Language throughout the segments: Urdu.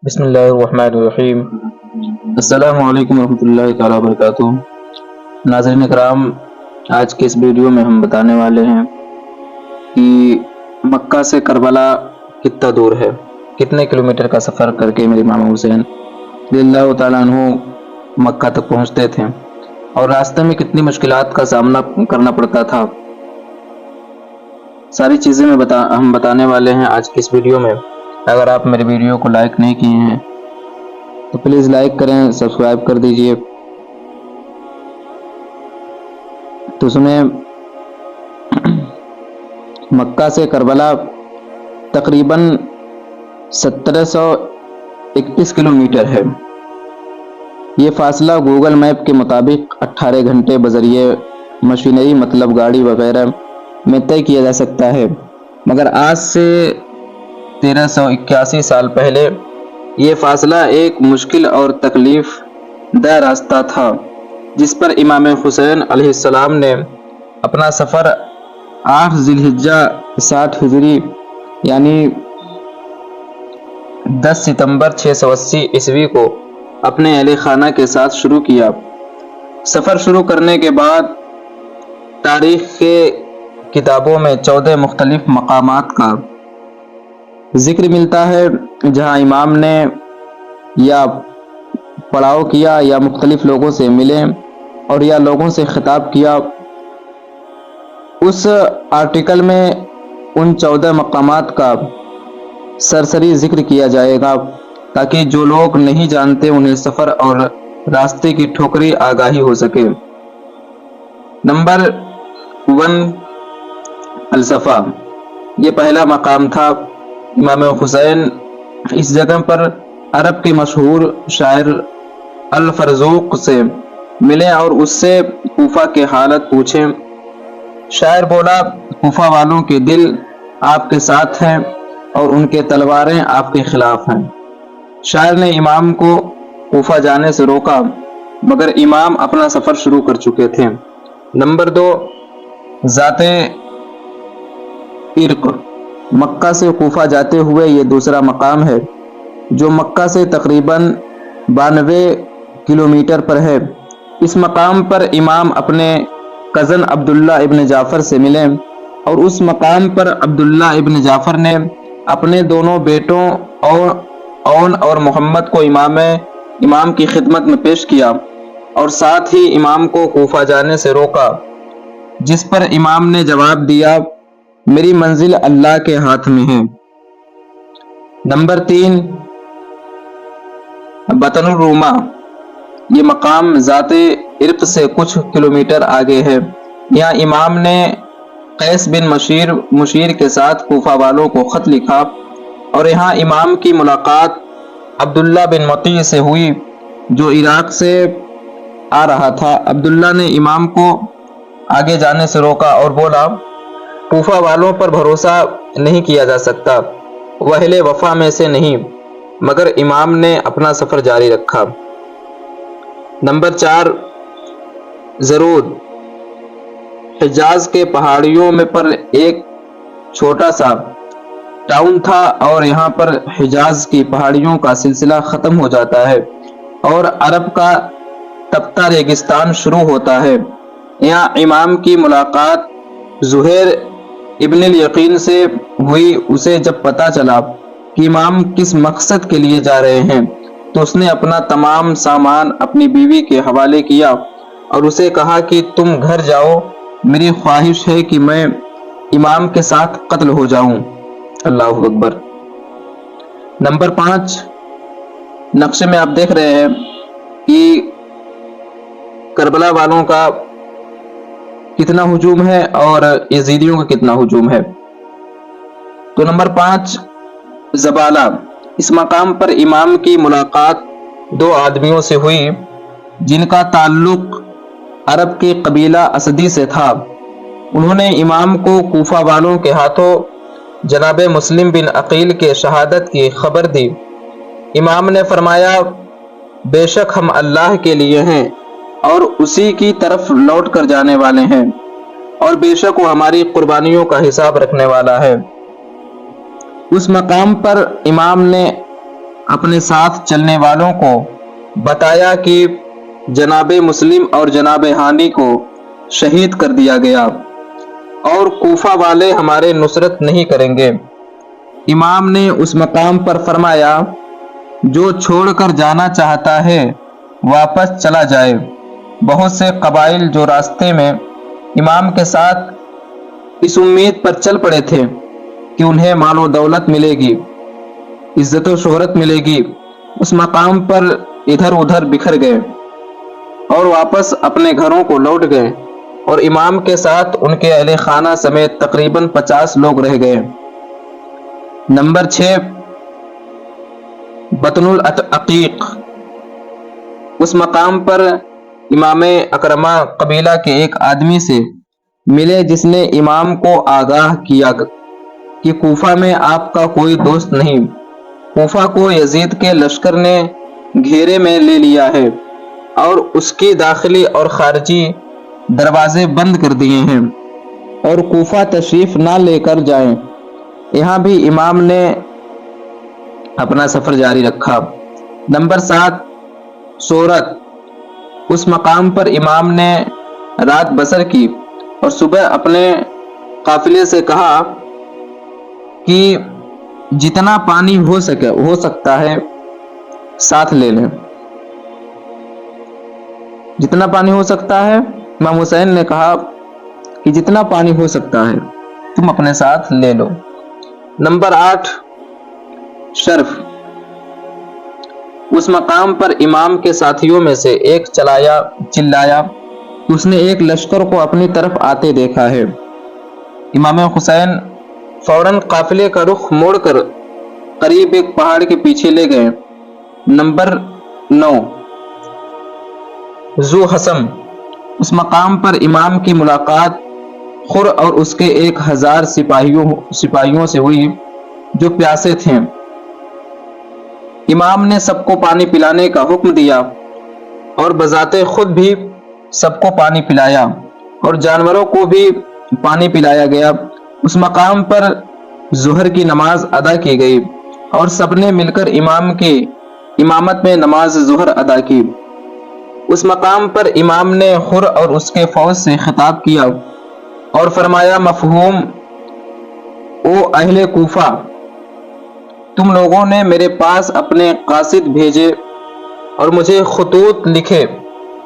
بسم اللہ الرحمن الرحیم۔ السلام علیکم ورحمۃ اللہ تعالیٰ وبرکاتہ۔ ناظرین اکرام، آج کے اس ویڈیو میں ہم بتانے والے ہیں کہ مکہ سے کربلا کتنا دور ہے، کتنے کلومیٹر کا سفر کر کے میرے امام حسین رضی اللہ تعالیٰ عنہ مکہ تک پہنچتے تھے اور راستے میں کتنی مشکلات کا سامنا کرنا پڑتا تھا۔ ساری چیزیں ہم بتانے والے ہیں آج کی اس ویڈیو میں۔ اگر آپ میرے ویڈیو کو لائک نہیں کیے ہیں تو پلیز لائک کریں، سبسکرائب کر دیجئے۔ تو سنیں، مکہ سے کربلا تقریباً 1721 کلومیٹر ہے۔ یہ فاصلہ گوگل میپ کے مطابق 18 گھنٹے بذریعہ مشینری مطلب گاڑی وغیرہ میں طے کیا جا سکتا ہے، مگر آج سے 1381 سال پہلے یہ فاصلہ ایک مشکل اور تکلیف دہ راستہ تھا، جس پر امام حسین علیہ السلام نے اپنا سفر 8 ذی الحجہ 60 ہجری یعنی 10 ستمبر 680 عیسوی کو اپنے اہل خانہ کے ساتھ شروع کیا۔ سفر شروع کرنے کے بعد تاریخ کے کتابوں میں 14 مختلف مقامات کا ذکر ملتا ہے جہاں امام نے یا پڑاؤ کیا یا مختلف لوگوں سے ملے اور یا لوگوں سے خطاب کیا۔ اس آرٹیکل میں ان 14 مقامات کا سرسری ذکر کیا جائے گا تاکہ جو لوگ نہیں جانتے انہیں سفر اور راستے کی ٹھوکری آگاہی ہو سکے۔ نمبر 1، الصفا۔ یہ پہلا مقام تھا۔ امام حسین اس جگہ پر عرب کے مشہور شاعر الفرزوق سے ملے اور اس سے کوفہ کے حالت پوچھے۔ شاعر بولا، کوفہ والوں کے دل آپ کے ساتھ ہیں اور ان کے تلواریں آپ کے خلاف ہیں۔ شاعر نے امام کو کوفہ جانے سے روکا، مگر امام اپنا سفر شروع کر چکے تھے۔ نمبر 2، ذات عرق۔ مکہ سے کوفہ جاتے ہوئے یہ دوسرا مقام ہے جو مکہ سے تقریباً 92 کلومیٹر پر ہے۔ اس مقام پر امام اپنے کزن عبداللہ ابن جعفر سے ملے اور اس مقام پر عبداللہ ابن جعفر نے اپنے دونوں بیٹوں اون اور محمد کو امام کی خدمت میں پیش کیا اور ساتھ ہی امام کو کوفہ جانے سے روکا، جس پر امام نے جواب دیا، میری منزل اللہ کے ہاتھ میں ہے۔ نمبر 3، بطن الروما۔ یہ مقام ذات عرق سے کچھ کلومیٹر آگے ہے۔ یہاں امام نے قیس بن مشیر کے ساتھ کوفہ والوں کو خط لکھا اور یہاں امام کی ملاقات عبداللہ بن مطیع سے ہوئی جو عراق سے آ رہا تھا۔ عبداللہ نے امام کو آگے جانے سے روکا اور بولا، کوفہ والوں پر بھروسہ نہیں کیا جا سکتا، وہ اہل وفا میں سے نہیں، مگر امام نے اپنا سفر جاری رکھا۔ نمبر 4، زرود۔ حجاز کے پہاڑیوں میں پر ایک چھوٹا سا ٹاؤن تھا اور یہاں پر حجاز کی پہاڑیوں کا سلسلہ ختم ہو جاتا ہے اور عرب کا تپتا ریگستان شروع ہوتا ہے۔ یہاں امام کی ملاقات زہیر ابن الیقین سے ہوئی۔ اسے جب پتہ چلا کہ امام کس مقصد کے لیے جا رہے ہیں تو اس نے اپنا تمام سامان اپنی بیوی کے حوالے کیا اور اسے کہا کہ تم گھر جاؤ، میری خواہش ہے کہ میں امام کے ساتھ قتل ہو جاؤں۔ اللہ اکبر۔ نمبر 5، نقشے میں آپ دیکھ رہے ہیں کہ کربلا والوں کا کتنا ہجوم ہے اور یزیدیوں کا کتنا ہجوم ہے۔ تو نمبر 5، زبالہ۔ اس مقام پر امام کی ملاقات 2 آدمیوں سے ہوئی جن کا تعلق عرب کے قبیلہ اسدی سے تھا۔ انہوں نے امام کو کوفہ والوں کے ہاتھوں جناب مسلم بن عقیل کے شہادت کی خبر دی۔ امام نے فرمایا، بے شک ہم اللہ کے لیے ہیں اور اسی کی طرف لوٹ کر جانے والے ہیں، اور بے شک وہ ہماری قربانیوں کا حساب رکھنے والا ہے۔ اس مقام پر امام نے اپنے ساتھ چلنے والوں کو بتایا کہ جناب مسلم اور جناب ہانی کو شہید کر دیا گیا اور کوفہ والے ہمارے نصرت نہیں کریں گے۔ امام نے اس مقام پر فرمایا، جو چھوڑ کر جانا چاہتا ہے واپس چلا جائے۔ بہت سے قبائل جو راستے میں امام کے ساتھ اس امید پر چل پڑے تھے کہ انہیں مال و دولت ملے گی، عزت و شہرت ملے گی، اس مقام پر ادھر ادھر بکھر گئے اور واپس اپنے گھروں کو لوٹ گئے، اور امام کے ساتھ ان کے اہل خانہ سمیت تقریباً 50 لوگ رہ گئے۔ نمبر 6، بطن العقیق۔ اس مقام پر امام اکرمہ قبیلہ کے ایک آدمی سے ملے جس نے امام کو آگاہ کیا کہ کوفہ میں آپ کا کوئی دوست نہیں، کوفہ کو یزید کے لشکر نے گھیرے میں لے لیا ہے اور اس کی داخلی اور خارجی دروازے بند کر دیے ہیں، اور کوفہ تشریف نہ لے کر جائیں۔ یہاں بھی امام نے اپنا سفر جاری رکھا۔ نمبر 7، سورت۔ اس مقام پر امام نے رات بسر کی اور صبح اپنے قافلے سے کہا کہ جتنا پانی ہو سکتا ہے ساتھ لے لیں۔ جتنا پانی ہو سکتا ہے، امام حسین نے کہا کہ جتنا پانی ہو سکتا ہے تم اپنے ساتھ لے لو۔ نمبر 8، شرف۔ اس مقام پر امام کے ساتھیوں میں سے ایک چلایا کہ اس نے ایک لشکر کو اپنی طرف آتے دیکھا ہے۔ امام حسین فوراً قافلے کا رخ موڑ کر قریب ایک پہاڑ کے پیچھے لے گئے۔ نمبر 9، ذو حسم۔ اس مقام پر امام کی ملاقات خر اور اس کے 1000 سپاہیوں سے ہوئی جو پیاسے تھے۔ امام نے سب کو پانی پلانے کا حکم دیا اور بذات خود بھی سب کو پانی پلایا اور جانوروں کو بھی پانی پلایا گیا۔ اس مقام پر ظہر کی نماز ادا کی گئی اور سب نے مل کر امام کی امامت میں نماز ظہر ادا کی۔ اس مقام پر امام نے خر اور اس کے فوج سے خطاب کیا اور فرمایا، مفہوم او اہل کوفہ، تم لوگوں نے میرے پاس اپنے قاصد بھیجے اور مجھے خطوط لکھے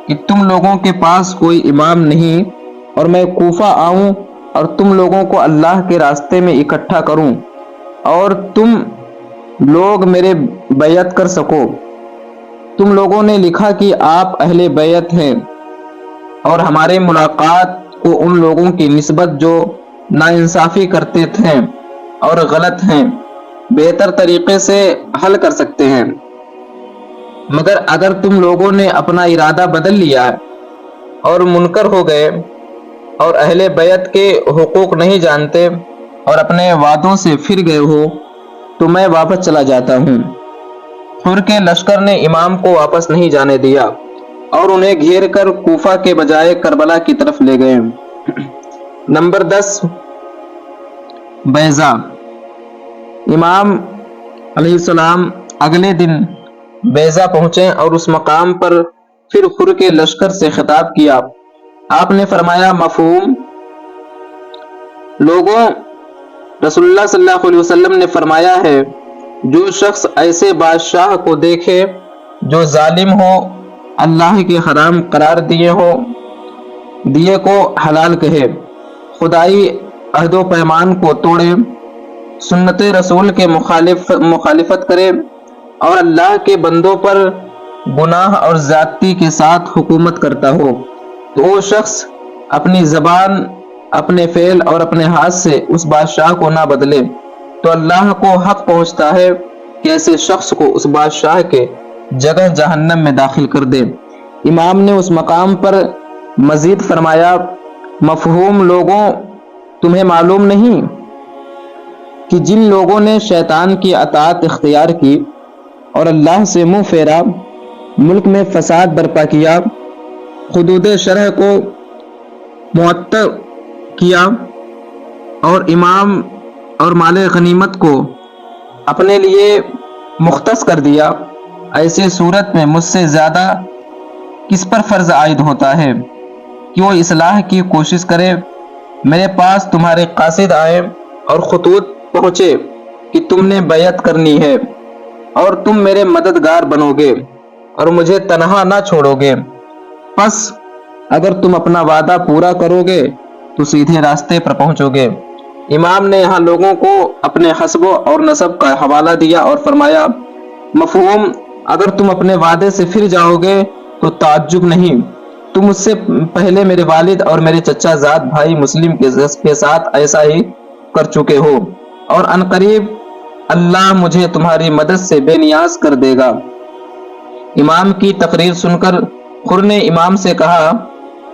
کہ تم لوگوں کے پاس کوئی امام نہیں، اور میں کوفہ آؤں اور تم لوگوں کو اللہ کے راستے میں اکٹھا کروں اور تم لوگ میرے بیعت کر سکو۔ تم لوگوں نے لکھا کہ آپ اہل بیعت ہیں اور ہمارے ملاقات کو ان لوگوں کی نسبت جو ناانصافی کرتے تھے اور غلط ہیں بہتر طریقے سے حل کر سکتے ہیں، مگر اگر تم لوگوں نے اپنا ارادہ بدل لیا اور منکر ہو گئے اور اہل بیعت کے حقوق نہیں جانتے اور اپنے وعدوں سے پھر گئے ہو تو میں واپس چلا جاتا ہوں۔ خر کے لشکر نے امام کو واپس نہیں جانے دیا اور انہیں گھیر کر کوفہ کے بجائے کربلا کی طرف لے گئے۔ نمبر 10، بیضا۔ امام علیہ السلام اگلے دن بیضا پہنچے اور اس مقام پر پھر خر کے لشکر سے خطاب کیا۔ آپ نے فرمایا، مفہوم لوگوں، رسول اللہ صلی اللہ علیہ وسلم نے فرمایا ہے، جو شخص ایسے بادشاہ کو دیکھے جو ظالم ہو، اللہ کے حرام قرار دیے کو حلال کہے، خدائی عہد و پیمان کو توڑے، سنت رسول کے مخالفت کرے اور اللہ کے بندوں پر گناہ اور زیادتی کے ساتھ حکومت کرتا ہو، تو وہ شخص اپنی زبان، اپنے فعل اور اپنے ہاتھ سے اس بادشاہ کو نہ بدلے تو اللہ کو حق پہنچتا ہے کہ ایسے شخص کو اس بادشاہ کے جگہ جہنم میں داخل کر دے۔ امام نے اس مقام پر مزید فرمایا، مفہوم لوگوں، تمہیں معلوم نہیں کہ جن لوگوں نے شیطان کی اطاعت اختیار کی اور اللہ سے منہ پھیرا، ملک میں فساد برپا کیا، حدود شرع کو معطل کیا اور امام اور مال غنیمت کو اپنے لیے مختص کر دیا۔ ایسی صورت میں مجھ سے زیادہ کس پر فرض عائد ہوتا ہے کہ وہ اصلاح کی کوشش کرے۔ میرے پاس تمہارے قاصد آئے اور خطوط پہنچے کہ تم نے بیعت کرنی ہے اور تم میرے مددگار بنو گے اور مجھے تنہا نہ چھوڑو گے، پس اگر تم اپنا وعدہ پورا کرو گے تو سیدھے راستے پر پہنچو گے۔ امام نے یہاں لوگوں کو اپنے حسب اور نسب کا حوالہ دیا اور فرمایا، مفہوم، اگر تم اپنے وعدے سے پھر جاؤ گے تو تعجب نہیں، تم مجھ سے پہلے میرے والد اور میرے چچا زاد بھائی مسلم کے ساتھ ایسا ہی کر چکے ہو، اور عنقریب اللہ مجھے تمہاری مدد سے بے نیاز کر دے گا۔ امام کی تقریر سن کر خر نے امام سے کہا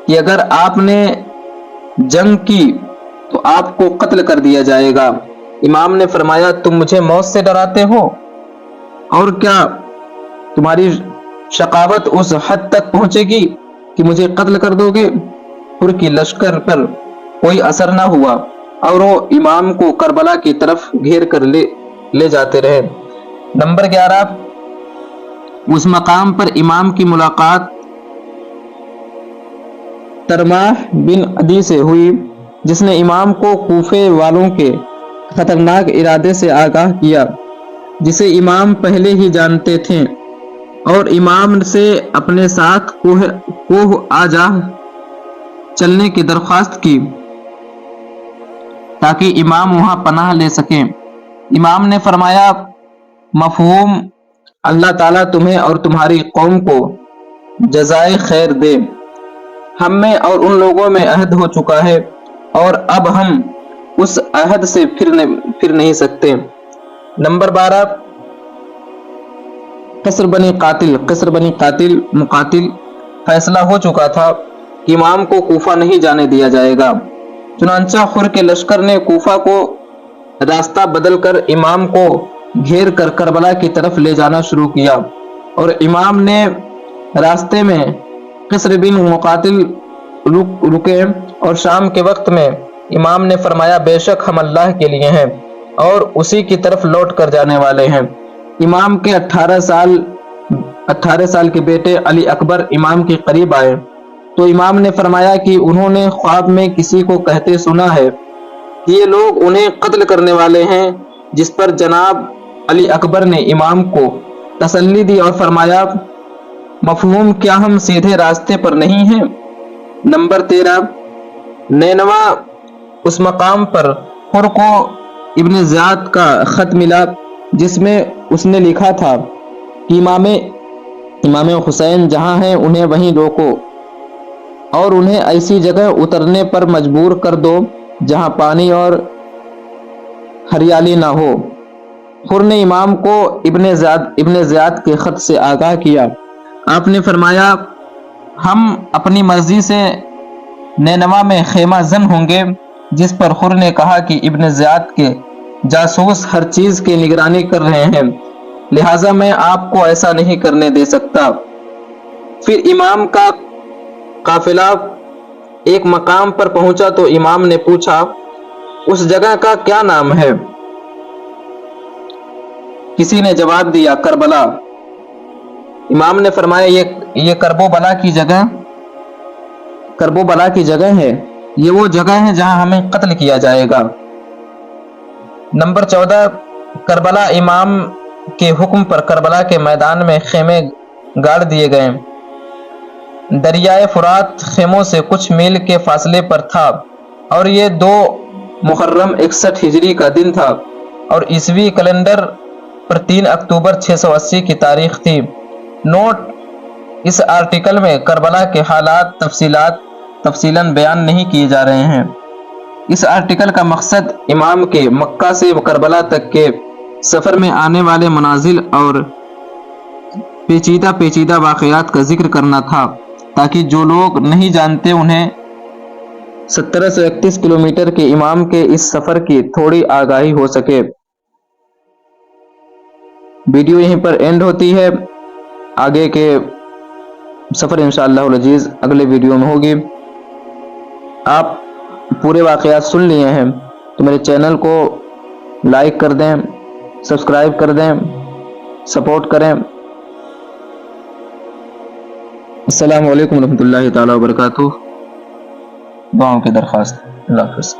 کہ اگر آپ نے جنگ کی تو آپ کو قتل کر دیا جائے گا۔ امام نے فرمایا، تم مجھے موت سے ڈراتے ہو، اور کیا تمہاری شقاوت اس حد تک پہنچے گی کہ مجھے قتل کر دو گے؟ خر کی لشکر پر کوئی اثر نہ ہوا اور وہ امام کو کربلا کی طرف گھیر کر لے جاتے رہے۔ نمبر 11، اس مقام پر امام کی ملاقات ترماح بن عدی سے ہوئی، جس نے امام کو کوفے والوں کے خطرناک ارادے سے آگاہ کیا، جسے امام پہلے ہی جانتے تھے، اور امام سے اپنے ساتھ کوہ آجاہ چلنے کی درخواست کی تاکہ امام وہاں پناہ لے سکیں۔ امام نے فرمایا، مفہوم، اللہ تعالیٰ تمہیں اور تمہاری قوم کو جزائے خیر دے۔ ہم میں اور ان لوگوں میں عہد ہو چکا ہے اور اب ہم اس عہد سے پھر نہیں سکتے۔ نمبر 12، قصر بنی قاتل مقاتل فیصلہ ہو چکا تھا کہ امام کو کوفہ نہیں جانے دیا جائے گا، چنانچہ خر کے لشکر نے کوفہ کو راستہ بدل کر امام کو گھیر کر کربلا کی طرف لے جانا شروع کیا، اور امام نے راستے میں قصر بن مقاتل رکے، اور شام کے وقت میں امام نے فرمایا، بے شک ہم اللہ کے لیے ہیں اور اسی کی طرف لوٹ کر جانے والے ہیں۔ امام کے 18 سال کے بیٹے علی اکبر امام کے قریب آئے تو امام نے فرمایا کہ انہوں نے خواب میں کسی کو کہتے سنا ہے کہ یہ لوگ انہیں قتل کرنے والے ہیں، جس پر جناب علی اکبر نے امام کو تسلی دی اور فرمایا، مفہوم، کیا ہم سیدھے راستے پر نہیں ہیں؟ نمبر 13، نینوا، اس مقام پر خر کو ابن زیاد کا خط ملا جس میں اس نے لکھا تھا کہ امام حسین جہاں ہیں انہیں وہیں روکو اور انہیں ایسی جگہ اترنے پر مجبور کر دو جہاں پانی اور ہریالی نہ ہو۔ خر نے امام کو ابن زیاد کے خط سے آگاہ کیا۔ آپ نے فرمایا، ہم اپنی مرضی سے نینوا میں خیمہ زن ہوں گے، جس پر خر نے کہا کہ ابن زیاد کے جاسوس ہر چیز کی نگرانی کر رہے ہیں، لہٰذا میں آپ کو ایسا نہیں کرنے دے سکتا۔ پھر امام کا قافلہ ایک مقام پر پہنچا تو امام نے پوچھا، اس جگہ کا کیا نام ہے؟ کسی نے جواب دیا، کربلا۔ امام نے فرمایا، یہ کربو بلا کی جگہ ہے، یہ وہ جگہ ہے جہاں ہمیں قتل کیا جائے گا۔ نمبر 14، کربلا، امام کے حکم پر کربلا کے میدان میں خیمے گاڑ دیے گئے۔ دریائے فرات خیموں سے کچھ میل کے فاصلے پر تھا، اور یہ 2 محرم 61 ہجری کا دن تھا، اور عیسوی کیلنڈر پر 3 اکتوبر 680 کی تاریخ تھی۔ نوٹ، اس آرٹیکل میں کربلا کے حالات تفصیلاً بیان نہیں کیے جا رہے ہیں۔ اس آرٹیکل کا مقصد امام کے مکہ سے کربلا تک کے سفر میں آنے والے منازل اور پیچیدہ واقعات کا ذکر کرنا تھا، تاکہ جو لوگ نہیں جانتے انہیں 1731 کلومیٹر کے امام کے اس سفر کی تھوڑی آگاہی ہو سکے۔ ویڈیو یہیں پر اینڈ ہوتی ہے، آگے کے سفر انشاءاللہ العزیز اگلے ویڈیو میں ہوگی۔ آپ پورے واقعات سن لیے ہیں تو میرے چینل کو لائک کر دیں، سبسکرائب کر دیں، سپورٹ کریں۔ السلام علیکم ورحمۃ اللہ تعالیٰ وبرکاتہ۔ دعاؤں کی درخواست۔ اللہ حافظ۔